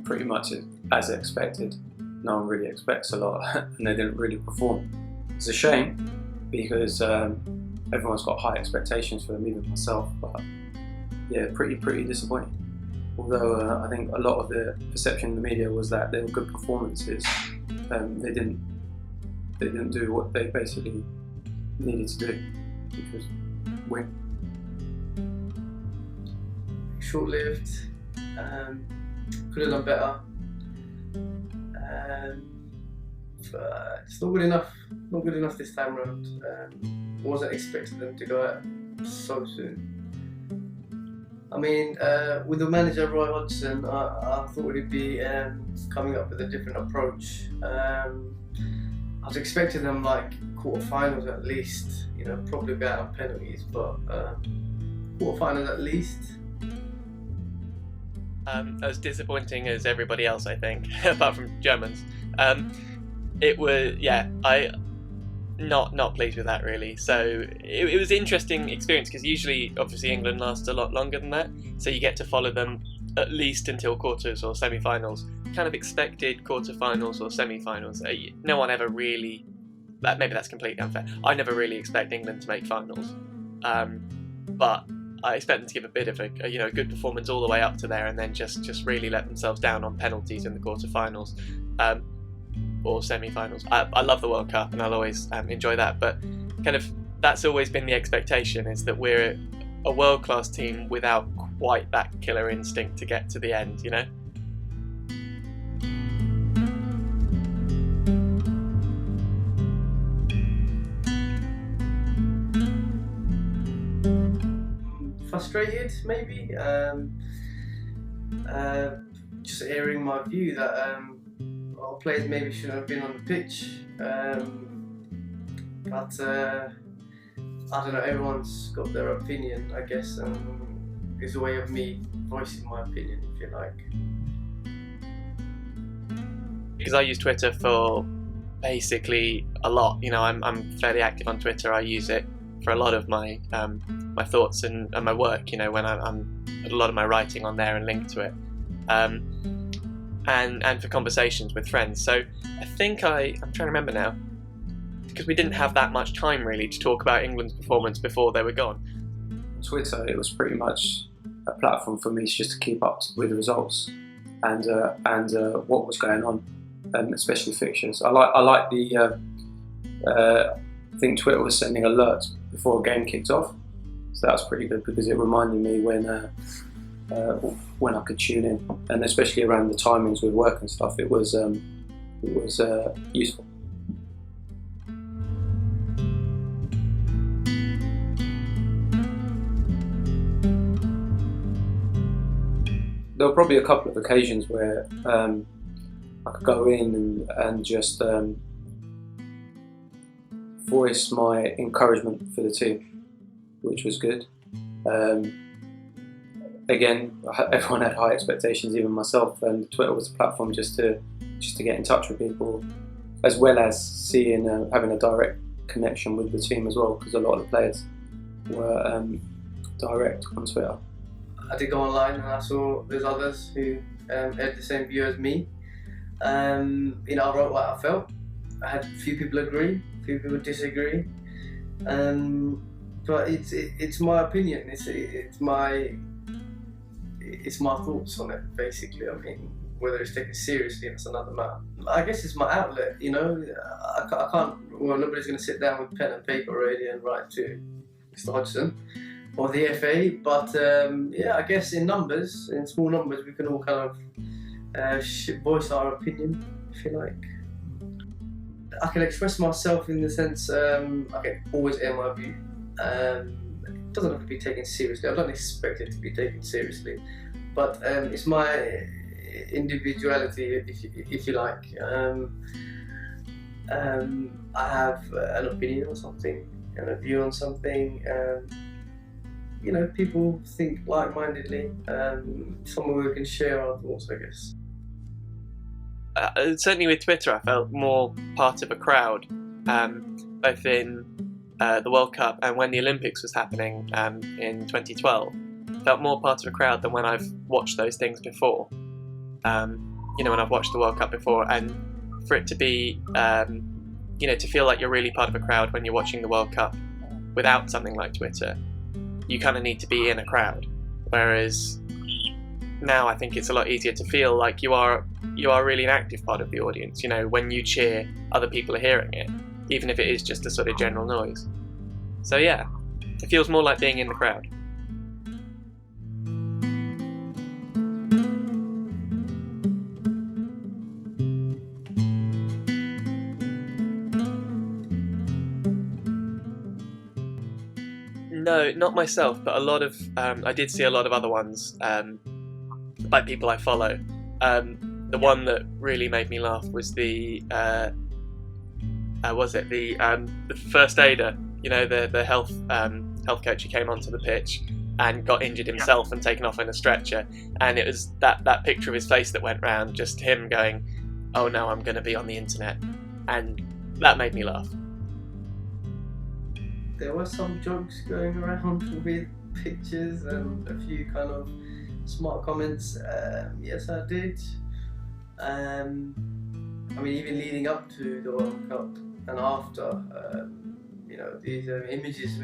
Pretty much as expected. No one really expects a lot and they didn't really perform. It's a shame because everyone's got high expectations for them, even myself, but yeah, pretty disappointing. Although I think a lot of the perception in the media was that they were good performances, they didn't do what they basically needed to do, which was win. Short-lived. Could have done better. But it's not good enough. Not good enough this time around. Wasn't expecting them to go out so soon. I mean, with the manager Roy Hodgson, I thought he'd be coming up with a different approach. I was expecting them like quarterfinals at least. You know, probably go out on penalties, but quarterfinals at least. As disappointing as everybody else, I think, apart from Germans. It was, yeah, I not pleased with that really. So it was an interesting experience because usually, obviously, England lasts a lot longer than that, so you get to follow them at least until quarters or semi-finals. Kind of expected quarter-finals or semi-finals. No one ever really. Maybe that's completely unfair. I never really expect England to make finals, but I expect them to give a bit of a good performance all the way up to there, and then just really let themselves down on penalties in the quarterfinals or semi-finals. I love the World Cup and I'll always enjoy that, but kind of that's always been the expectation, is that we're a world-class team without quite that killer instinct to get to the end, you know? Frustrated, maybe. Just airing my view that our players maybe shouldn't have been on the pitch. But I don't know, everyone's got their opinion, I guess, and it's a way of me voicing my opinion, if you like. Because I use Twitter for basically a lot. You know, I'm fairly active on Twitter. I use it for a lot of my my thoughts and my work. You know, when I'm a lot of my writing on there and linked to it, and for conversations with friends. So I think I'm trying to remember now, because we didn't have that much time really to talk about England's performance before they were gone. Twitter, it was pretty much a platform for me just to keep up with the results and what was going on, especially fixtures. I like the. I think Twitter was sending alerts before a game kicked off, so that was pretty good because it reminded me when I could tune in, and especially around the timings with work and stuff, it was useful. There were probably a couple of occasions where I could go in and just voice my encouragement for the team, which was good. Again, everyone had high expectations, even myself, and Twitter was a platform just to get in touch with people, as well as seeing having a direct connection with the team as well, because a lot of the players were direct on Twitter. I did go online and I saw there's others who had the same view as me. I wrote what I felt. I had a few people agree, a few people disagree, but it's my opinion. It's my thoughts on it, basically. I mean, whether it's taken seriously, that's another matter. I guess it's my outlet, you know. I can't. Well, nobody's going to sit down with pen and paper really and write to Mr. Hodgson or the FA, but I guess in small numbers, we can all kind of voice our opinion, if you like. I can express myself in the sense I can always air my view. It doesn't have to be taken seriously. I don't expect it to be taken seriously, but it's my individuality, if you like. I have an opinion on something and a view on something. People think like-mindedly. Somewhere we can share our thoughts, I guess. Certainly with Twitter, I felt more part of a crowd, both in the World Cup and when the Olympics was happening in 2012. Felt more part of a crowd than when I've watched those things before. When I've watched the World Cup before, and for it to be, to feel like you're really part of a crowd when you're watching the World Cup without something like Twitter, you kind of need to be in a crowd. Whereas now I think it's a lot easier to feel like you are really an active part of the audience. When you cheer, other people are hearing it, even if it is just a sort of general noise. So yeah, it feels more like being in the crowd. No, not myself, but I did see a lot of other ones by people I follow. The one that really made me laugh was the first aider, the health coach who came onto the pitch and got injured himself and taken off in a stretcher, and it was that picture of his face that went round, just him going, "Oh no, I'm going to be on the internet," and that made me laugh. There were some jokes going around with pictures and a few kind of smart comments. Yes, I did. Even leading up to the World Cup and after, these images,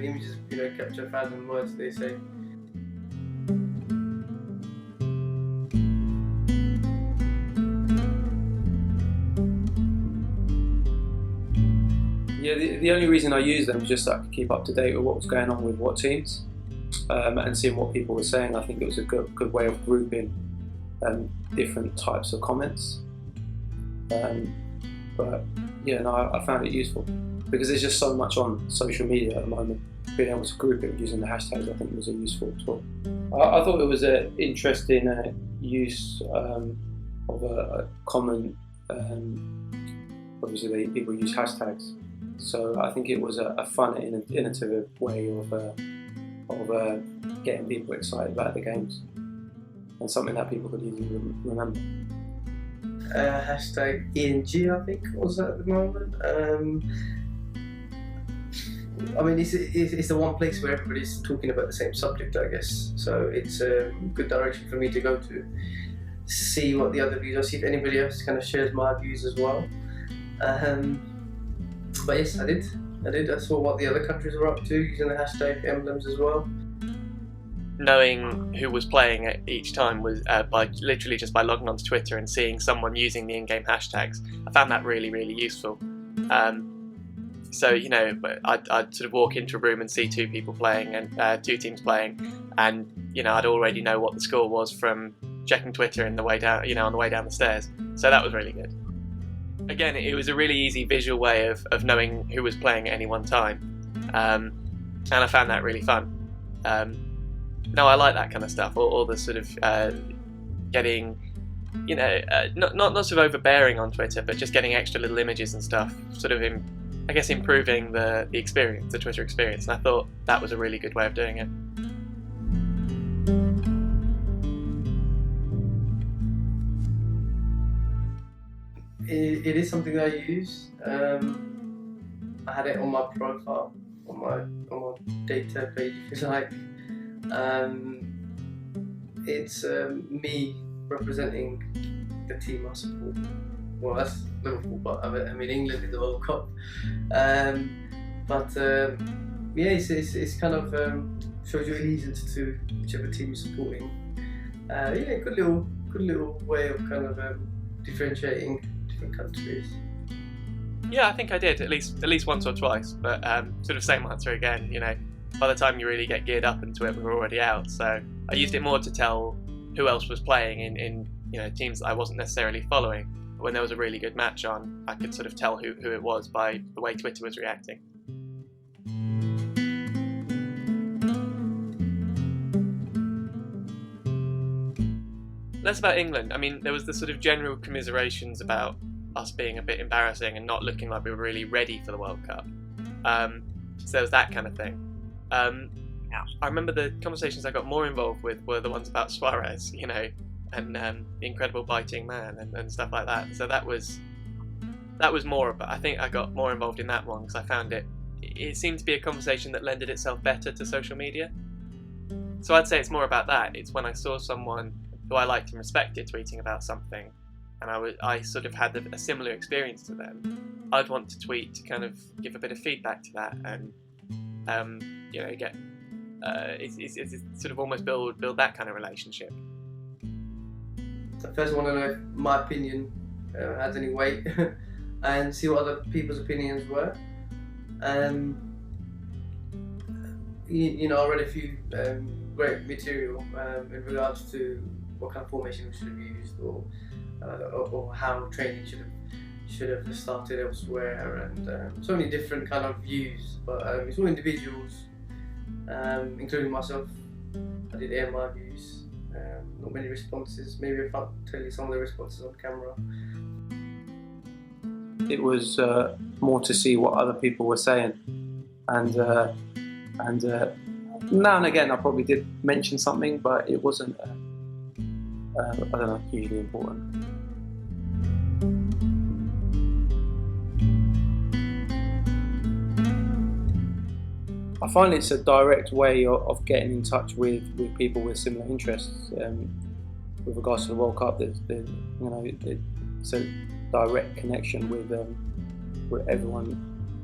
capture 1,000 words, they say. Yeah, the only reason I used them was just so I could keep up to date with what was going on with what teams, and seeing what people were saying. I think it was a good way of grouping different types of comments. I found it useful because there's just so much on social media at the moment. Being able to group it using the hashtags, I think, was a useful tool. I thought it was an interesting use of a common. Obviously, people use hashtags. So I think it was a fun and innovative way of getting people excited about the games, and something that people could easily remember. Hashtag ENG, I think, was at the moment. It's the one place where everybody's talking about the same subject, I guess. So it's a good direction for me to go to, see what the other views are, see if anybody else kind of shares my views as well. But yes, I did. I saw what the other countries were up to, using the hashtag emblems as well. Knowing who was playing at each time was by logging onto Twitter and seeing someone using the in-game hashtags. I found that really, really useful. I'd sort of walk into a room and see two people playing and two teams playing, and I'd already know what the score was from checking Twitter on the way down the stairs. So that was really good. Again, it was a really easy visual way of knowing who was playing at any one time, and I found that really fun. I like that kind of stuff, all the sort of getting, not sort of overbearing on Twitter, but just getting extra little images and stuff, sort of improving the experience, the Twitter experience, and I thought that was a really good way of doing it. It is something that I use. I had it on my profile, on my data page, if you like. It's me representing the team I support. Well, that's Liverpool, but England in the World Cup. It's kind of shows your allegiance to whichever team you're supporting. Good little way of kind of differentiating different countries. Yeah, I think I did at least once or twice, but sort of same answer again. By the time you really get geared up into it, we were already out. So I used it more to tell who else was playing in teams that I wasn't necessarily following. But when there was a really good match on, I could sort of tell who it was by the way Twitter was reacting. Less about England. There was the sort of general commiserations about us being a bit embarrassing and not looking like we were really ready for the World Cup. So there was that kind of thing. I remember the conversations I got more involved with were the ones about Suarez, you know, and the incredible biting man and stuff like that. So that was more about, I think I got more involved in that one because I found it seemed to be a conversation that lended itself better to social media. So I'd say it's more about that. It's when I saw someone who I liked and respected tweeting about something, and I sort of had a similar experience to them, I'd want to tweet to kind of give a bit of feedback to that, and you know, get it's sort of almost build that kind of relationship. So first I want to know if my opinion has any weight and see what other people's opinions were. You know, I read a few great material in regards to what kind of formation we should have used, or how training should have started elsewhere, and so many different kind of views. But it's all individuals, including myself. I did air my views. Not many responses. Maybe I can't tell you some of the responses on camera. It was more to see what other people were saying, and now and again I probably did mention something, but it wasn't I don't know, hugely important. I find it's a direct way of getting in touch with people with similar interests. With regards to the World Cup, it's a direct connection with everyone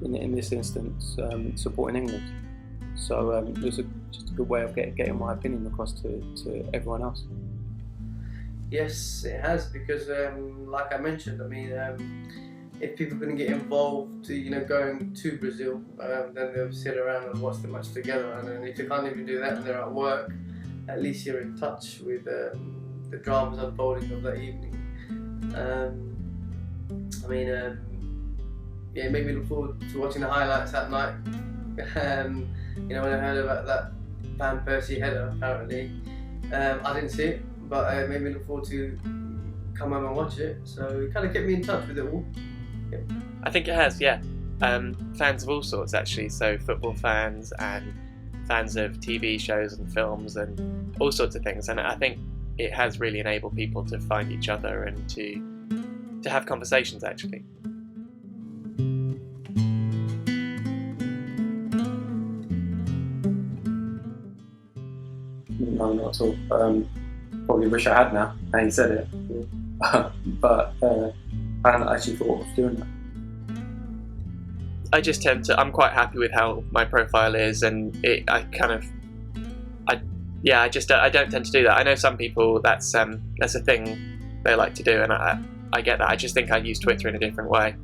in this instance supporting England. So it was just a good way of getting my opinion across to everyone else. Yes, it has, because like I mentioned, I mean, if people couldn't get involved, you know, going to Brazil, then they'll sit around and watch the match together. And then if they can't even do that and they're at work, at least you're in touch with the dramas unfolding of that evening. I mean, yeah, it made me look forward to watching the highlights that night. You know, when I heard about that Van Persie header, apparently, I didn't see it, but it made me look forward to come home and watch it. So it kind of kept me in touch with it all. Yeah. I think it has, yeah. Fans of all sorts, actually. So football fans and fans of TV shows and films and all sorts of things. And I think it has really enabled people to find each other and to have conversations, actually. No, not at all. Probably wish I had now. And he said it, but I hadn't actually thought of doing that. I just tend to. I'm quite happy with how my profile is, and I don't tend to do that. I know some people that's a thing they like to do, and I get that. I just think I use Twitter in a different way.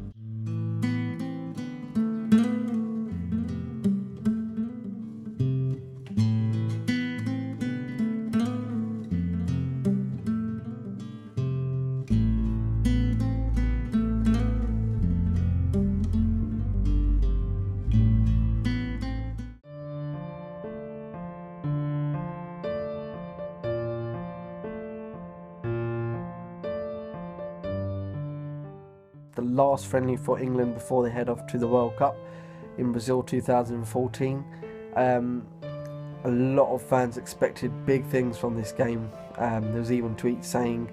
The last friendly for England before they head off to the World Cup in Brazil 2014. A lot of fans expected big things from this game. There was even tweets saying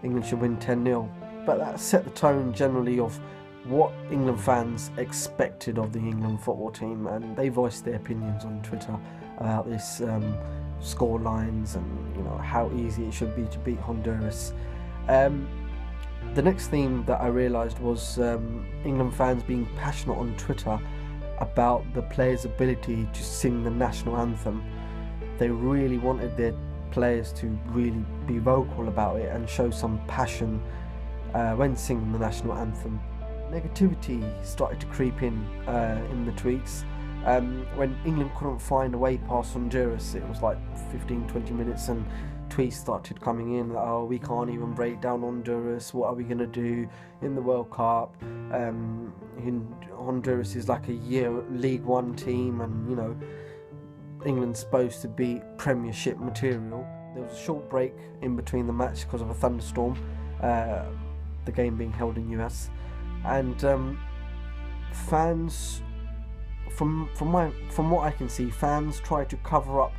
England should win 10-0, but that set the tone generally of what England fans expected of the England football team, and they voiced their opinions on Twitter about this score lines and, you know, how easy it should be to beat Honduras. The next theme that I realised was England fans being passionate on Twitter about the players' ability to sing the national anthem. They really wanted their players to really be vocal about it and show some passion when singing the national anthem. Negativity started to creep in the tweets. When England couldn't find a way past Honduras, it was like 15-20 minutes, and tweets started coming in like, oh, we can't even break down Honduras, what are we going to do in the World Cup? Honduras is like a year League One team, and, you know, England's supposed to be Premiership material. There was a short break in between the match because of a thunderstorm. the game being held in US, and fans, from what I can see, fans try to cover up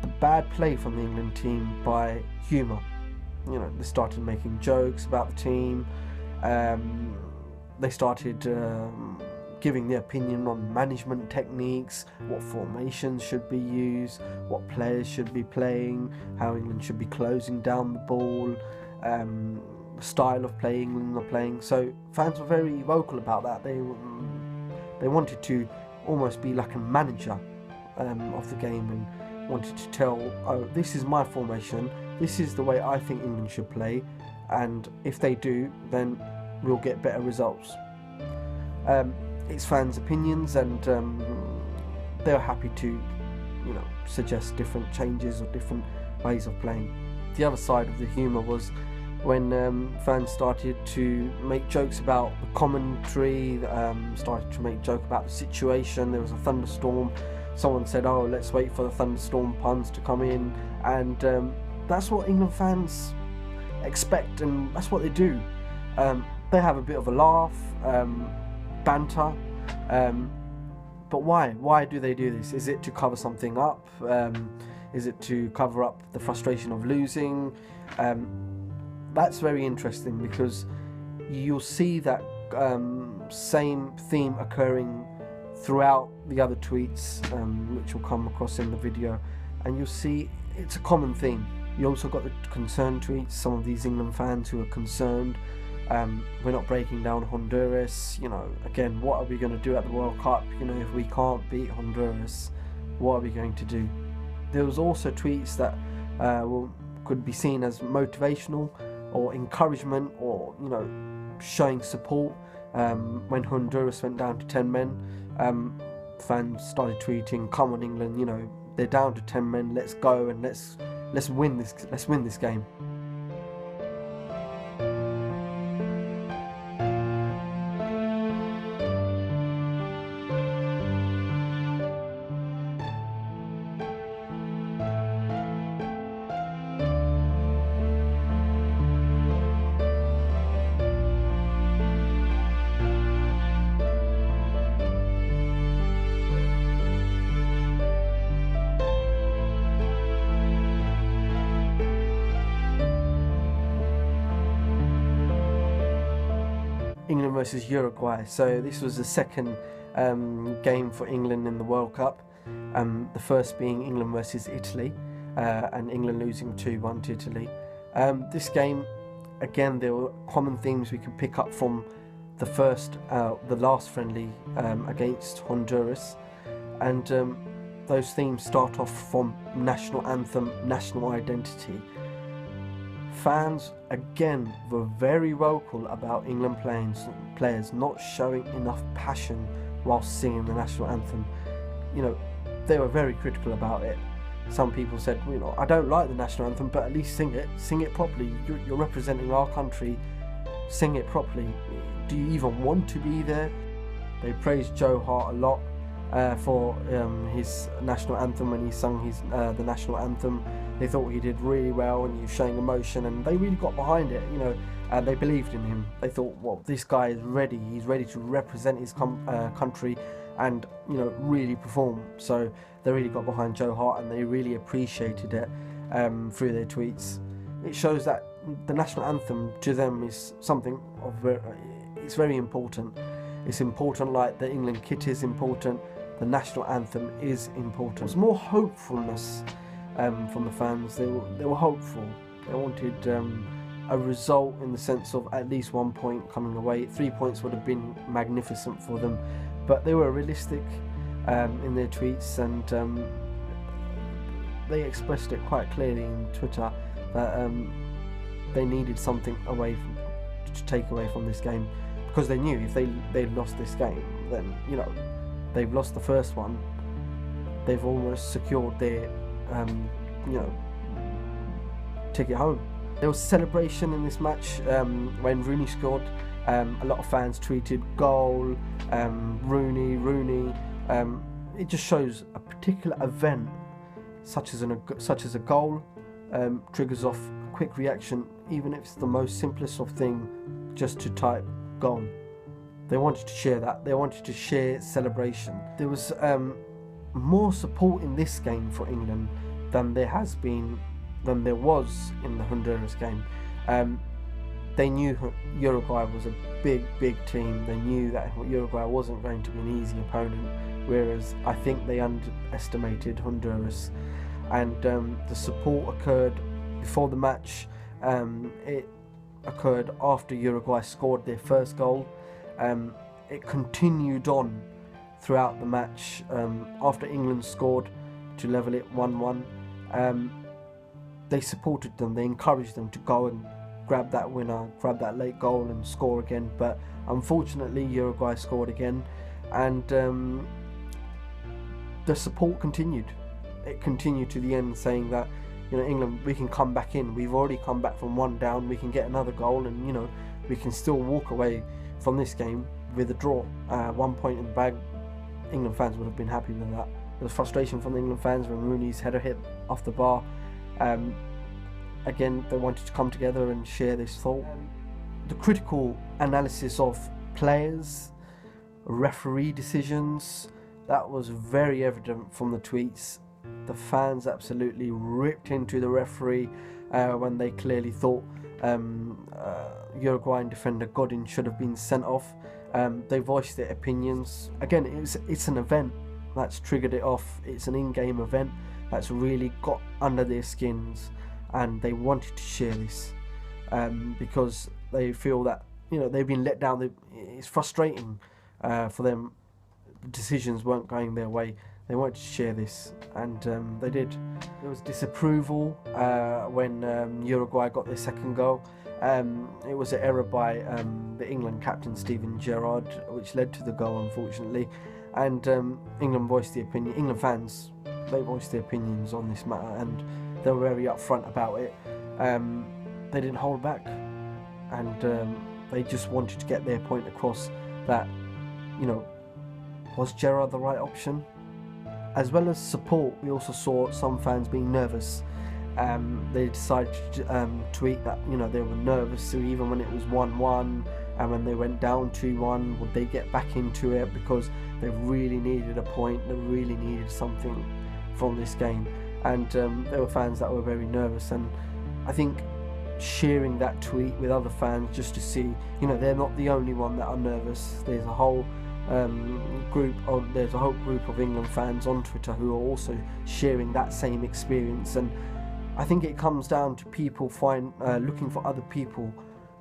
the bad play from the England team by humour. You know, they started making jokes about the team. They started giving their opinion on management techniques, what formations should be used, what players should be playing, how England should be closing down the ball, style of play England are playing. So fans were very vocal about that. They wanted to almost be like a manager of the game, and wanted to tell, oh, this is my formation, this is the way I think England should play, and if they do, then we'll get better results. It's fans' opinions, and they're happy to, you know, suggest different changes or different ways of playing. The other side of the humour was when fans started to make jokes about the commentary, started to make joke about the situation. There was a thunderstorm. Someone said, oh, let's wait for the thunderstorm puns to come in, and that's what England fans expect, and that's what they do. They have a bit of a laugh, banter, but why? Why do they do this? Is it to cover something up? Is it to cover up the frustration of losing? That's very interesting, because you'll see that same theme occurring throughout the other tweets, which will come across in the video, and you'll see it's a common theme. You also got the concerned tweets, some of these England fans who are concerned. We're not breaking down Honduras, you know, again, what are we going to do at the World Cup? You know, if we can't beat Honduras, what are we going to do? There was also tweets that could be seen as motivational or encouragement, or, you know, showing support. When Honduras went down to 10 men, fans started tweeting, come on England, you know, they're down to 10 men, let's go and let's win this game. England versus Uruguay. So this was the second game for England in the World Cup. The first being England versus Italy, and England losing 2-1 to Italy. This game, again, there were common themes we can pick up from the last friendly against Honduras, and those themes start off from national anthem, national identity. Fans, again, were very vocal about England players not showing enough passion whilst singing the national anthem. You know, they were very critical about it. Some people said, well, you know, I don't like the national anthem, but at least sing it properly. You're representing our country, sing it properly. Do you even want to be there? They praised Joe Hart a lot for his national anthem when he sung the national anthem. They thought he did really well, and he was showing emotion, and they really got behind it, you know, and they believed in him. They thought, well, this guy is ready, he's ready to represent his country and, you know, really perform. So they really got behind Joe Hart, and they really appreciated it through their tweets. It shows that the national anthem to them is something it's very important. It's important like the England kit is important, the national anthem is important. There's more hopefulness from the fans. They were hopeful. They wanted a result in the sense of at least 1 point coming away. 3 points would have been magnificent for them, but they were realistic in their tweets, and they expressed it quite clearly in Twitter that they needed something to take away from this game, because they knew if they'd lost this game, then, you know, they've lost the first one, they've almost secured their ticket home. There was celebration in this match when Rooney scored. A lot of fans tweeted goal, Rooney. It just shows a particular event, such as a goal, triggers off a quick reaction even if it's the most simplest of thing, just to type goal. They wanted to share that. They wanted to share celebration. There was more support in this game for England than there was in the Honduras game. They knew Uruguay was a big team. They knew that Uruguay wasn't going to be an easy opponent, whereas I think they underestimated Honduras. And the support occurred before the match. It occurred after Uruguay scored their first goal. It continued on throughout the match after England scored to level it 1-1. They supported them, they encouraged them to go and grab that winner, grab that late goal and score again, but unfortunately Uruguay scored again, and the support continued. It continued to the end, saying that, you know, England, we can come back in. We've already come back from 1 down. We can get another goal, and, you know, we can still walk away from this game with a draw. 1 point in the bag. England fans would have been happy with that. There was frustration from the England fans when Rooney's header hit off the bar. Again, they wanted to come together and share this thought. The critical analysis of players, referee decisions, that was very evident from the tweets. The fans absolutely ripped into the referee when they clearly thought Uruguayan defender Godin should have been sent off. They voiced their opinions. Again, it's an event that's triggered it off. It's an in-game event that's really got under their skins, and they wanted to share this because they feel that, you know, they've been let down. It's frustrating for them. Decisions weren't going their way. They wanted to share this, and they did. There was disapproval when Uruguay got their second goal. It was an error by the England captain Steven Gerrard, which led to the goal, unfortunately. And England voiced the opinion. England fans, they voiced their opinions on this matter, and they were very upfront about it. They didn't hold back, and they just wanted to get their point across that, you know, was Gerrard the right option? As well as support, we also saw some fans being nervous. They decided to tweet that, you know, they were nervous, so even when it was 1-1 and when they went down 2-1, would they get back into it, because they really needed a point, they really needed something from this game. And there were fans that were very nervous, and I think sharing that tweet with other fans just to see, you know, they're not the only one that are nervous. There's a whole group of England fans on Twitter who are also sharing that same experience, and I think it comes down to people looking for other people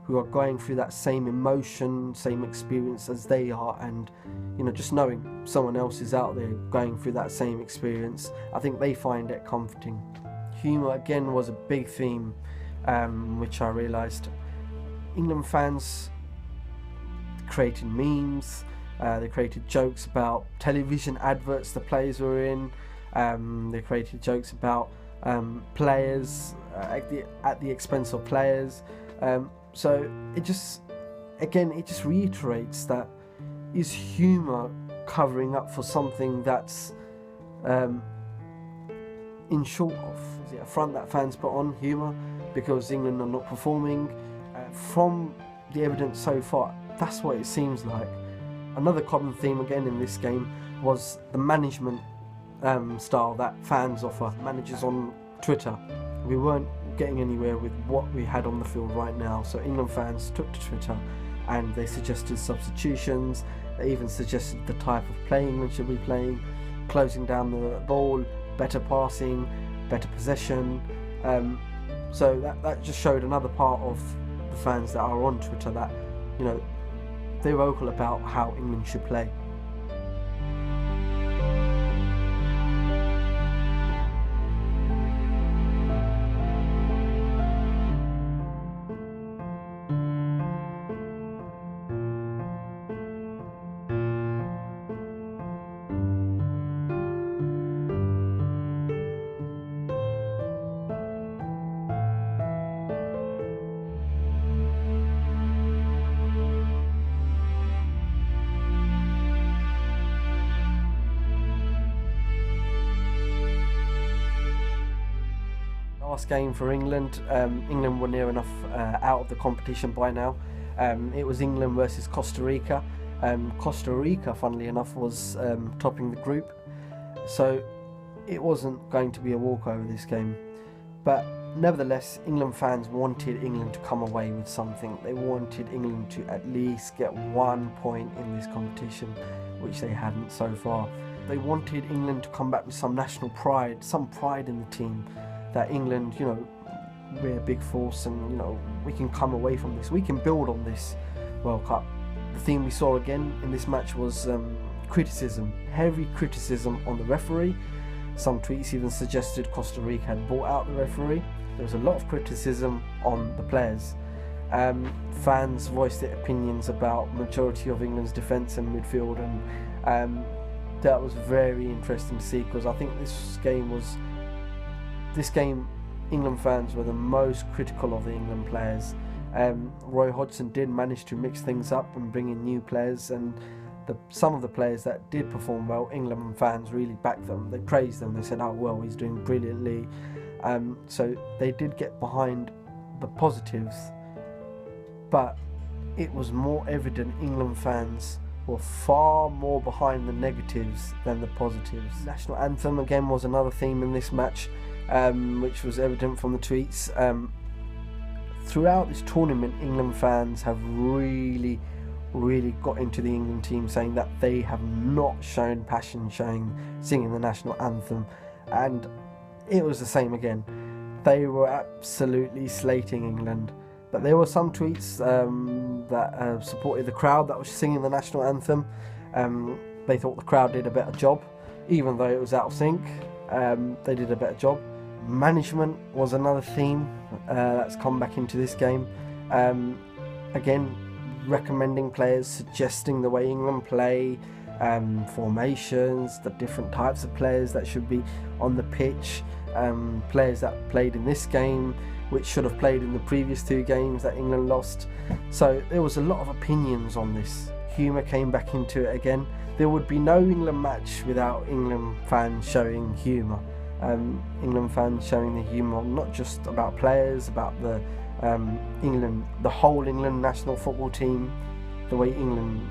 who are going through that same emotion, same experience as they are, and, you know, just knowing someone else is out there going through that same experience, I think they find it comforting. Humour again was a big theme, which I realised. England fans created memes. They created jokes about television adverts the players were in. They created jokes about players at the expense of players. So it just reiterates that, is humour covering up for something that's in short of? Is it a front that fans put on, humour, because England are not performing? From the evidence so far, that's what it seems like. Another common theme again in this game was the management style that fans offer, managers on Twitter. We weren't getting anywhere with what we had on the field right now, so England fans took to Twitter and they suggested substitutions. They even suggested the type of play England should be playing, closing down the ball, better passing, better possession. So that just showed another part of the fans that are on Twitter that, you know, they're vocal about how England should play. last game for England. England were near enough out of the competition by now. It was England versus Costa Rica. Costa Rica, funnily enough, was topping the group, so it wasn't going to be a walkover this game. But nevertheless, England fans wanted England to come away with something. They wanted England to at least get 1 point in this competition, which they hadn't so far. They wanted England to come back with some national pride, some pride in the team, that England, we're a big force and, we can come away from this. We can build on this World Cup. The theme we saw again in this match was criticism, heavy criticism on the referee. Some tweets even suggested Costa Rica had bought out the referee. There was a lot of criticism on the players. Fans voiced their opinions about majority of England's defence and midfield, and that was very interesting to see, because I think this game England fans were the most critical of the England players. Roy Hodgson did manage to mix things up and bring in new players, and some of the players that did perform well, England fans really backed them. They praised them. They said, "Oh well, he's doing brilliantly." So they did get behind the positives, but it was more evident England fans were far more behind the negatives than the positives. National anthem again was another theme in this match, which was evident from the tweets. Throughout this tournament, England fans have really got into the England team, saying that they have not shown passion singing the national anthem, and it was the same again. They were absolutely slating England. But there were some tweets that supported the crowd that was singing the national anthem. They thought the crowd did a better job, even though it was out of sync. They did a better job. Management was another theme that's come back into this game. Again, recommending players, suggesting the way England play, formations, the different types of players that should be on the pitch, players that played in this game which should have played in the previous 2 games that England lost. So there was a lot of opinions on this. Humour came back into it again. There would be no England match without England fans showing humour. England fans showing the humour, not just about players, about the whole England national football team, the way England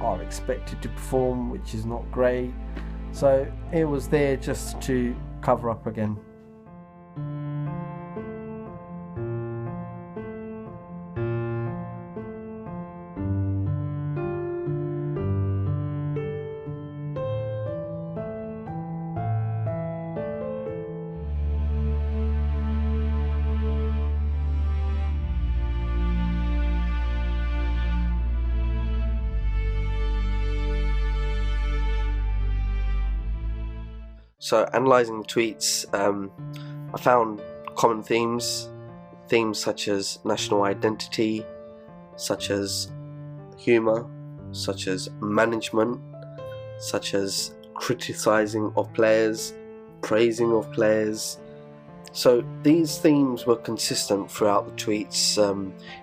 are expected to perform, which is not great. So it was there just to cover up again. So, analysing the tweets, I found common themes such as national identity, such as humour, such as management, such as criticising of players, praising of players. So these themes were consistent throughout the tweets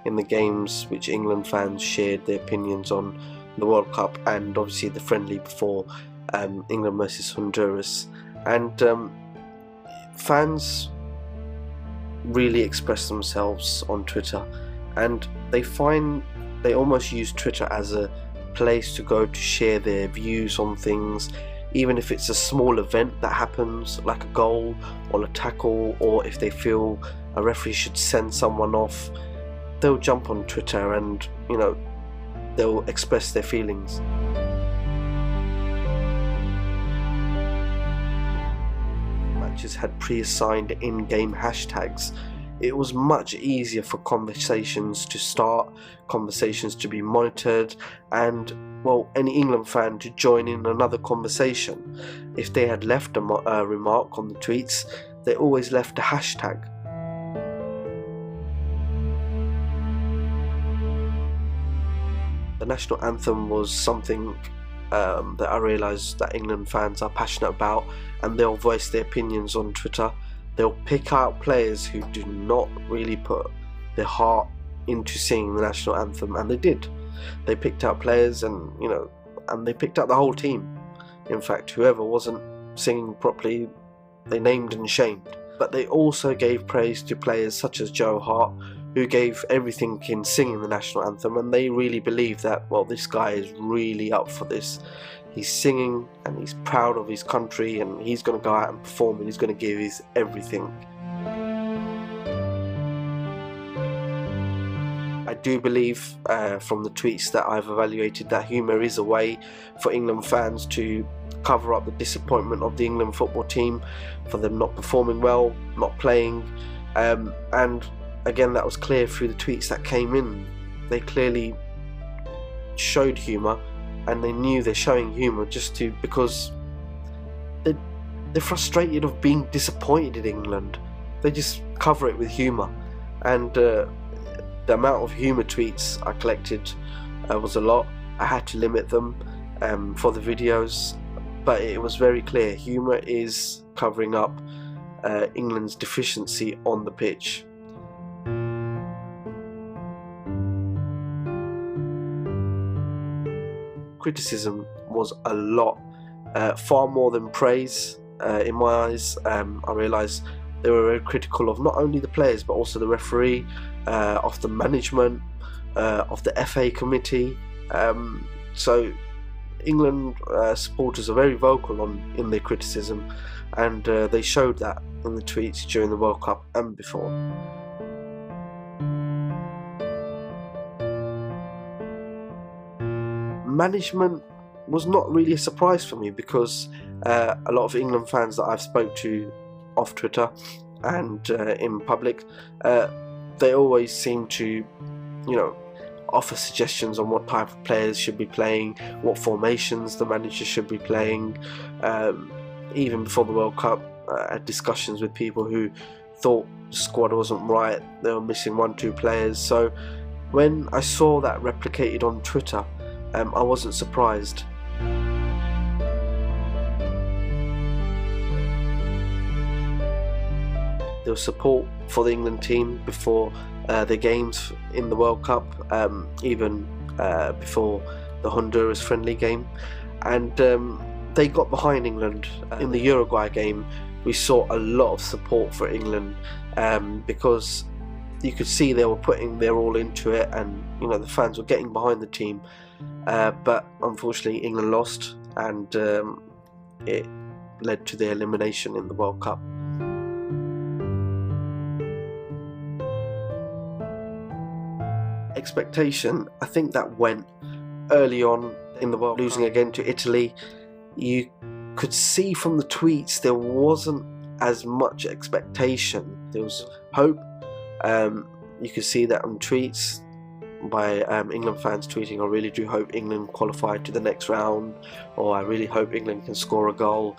in the games which England fans shared their opinions on the World Cup, and obviously the friendly before England versus Honduras. And fans really express themselves on Twitter, and they almost use Twitter as a place to go to share their views on things, even if it's a small event that happens, like a goal or a tackle, or if they feel a referee should send someone off, they'll jump on Twitter and they'll express their feelings. Matches had pre-assigned in-game hashtags. It was much easier for conversations to start, conversations to be monitored, and any England fan to join in another conversation. If they had left a remark on the tweets, they always left a hashtag. The national anthem was something that I realised that England fans are passionate about, and they'll voice their opinions on Twitter. They'll pick out players who do not really put their heart into singing the national anthem, and they did. They picked out players, and they picked out the whole team. In fact, whoever wasn't singing properly, they named and shamed. but they also gave praise to players such as Joe Hart, who gave everything in singing the national anthem, and they really believe that, well, this guy is really up for this. He's singing and he's proud of his country, and he's going to go out and perform, and he's going to give his everything. I do believe from the tweets that I've evaluated that humour is a way for England fans to cover up the disappointment of the England football team for them not performing well, not playing, and again, that was clear through the tweets that came in. They clearly showed humour, and they knew they're showing humour because they're frustrated of being disappointed in England. They just cover it with humour, and the amount of humour tweets I collected was a lot. I had to limit them for the videos, but it was very clear humour is covering up England's deficiency on the pitch. Criticism was a lot, far more than praise in my eyes. I realised they were very critical of not only the players but also the referee, of the management, of the FA committee. So England supporters are very vocal in their criticism, and they showed that in the tweets during the World Cup and before. Management was not really a surprise for me, because a lot of England fans that I've spoke to off Twitter and in public, they always seem to, offer suggestions on what type of players should be playing, what formations the manager should be playing. Even before the World Cup, I had discussions with people who thought the squad wasn't right, they were missing 1-2 players. So when I saw that replicated on Twitter, I wasn't surprised. There was support for the England team before the games in the World Cup, even before the Honduras friendly game, and they got behind England. In the Uruguay game, we saw a lot of support for England, because you could see they were putting their all into it, and the fans were getting behind the team. But unfortunately England lost, and it led to their elimination in the World Cup. Expectation, I think that went early on in the World Cup. Losing again to Italy, you could see from the tweets there wasn't as much expectation. There was hope. You could see that on tweets by England fans tweeting, I really do hope England qualify to the next round, or I really hope England can score a goal.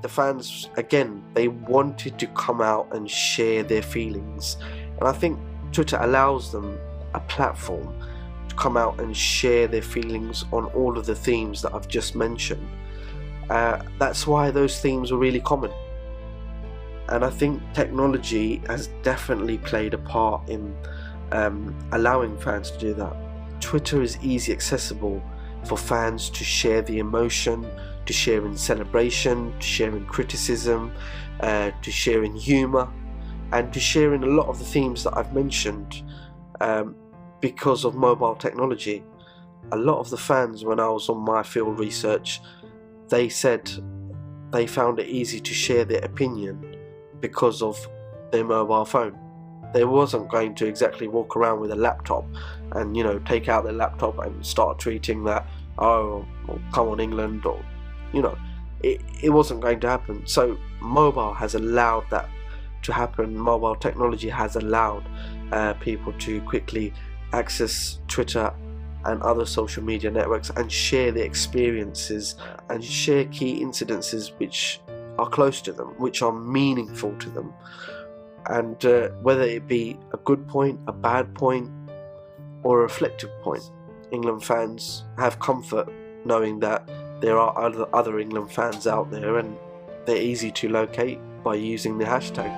The fans, again, they wanted to come out and share their feelings, and I think Twitter allows them a platform to come out and share their feelings on all of the themes that I've just mentioned. That's why those themes were really common. And I think technology has definitely played a part in allowing fans to do that. Twitter is easy accessible for fans to share the emotion, to share in celebration, to share in criticism, to share in humour, and to share in a lot of the themes that I've mentioned because of mobile technology. A lot of the fans, when I was on my field research, they said they found it easy to share their opinion because of their mobile phone. They wasn't going to exactly walk around with a laptop and take out their laptop and start tweeting that, oh, well, come on England, or it wasn't going to happen. So mobile has allowed that to happen. Mobile technology has allowed people to quickly access Twitter and other social media networks and share their experiences and share key incidences which are close to them, which are meaningful to them. And whether it be a good point, a bad point, or a reflective point, England fans have comfort knowing that there are other England fans out there, and they're easy to locate by using the hashtag.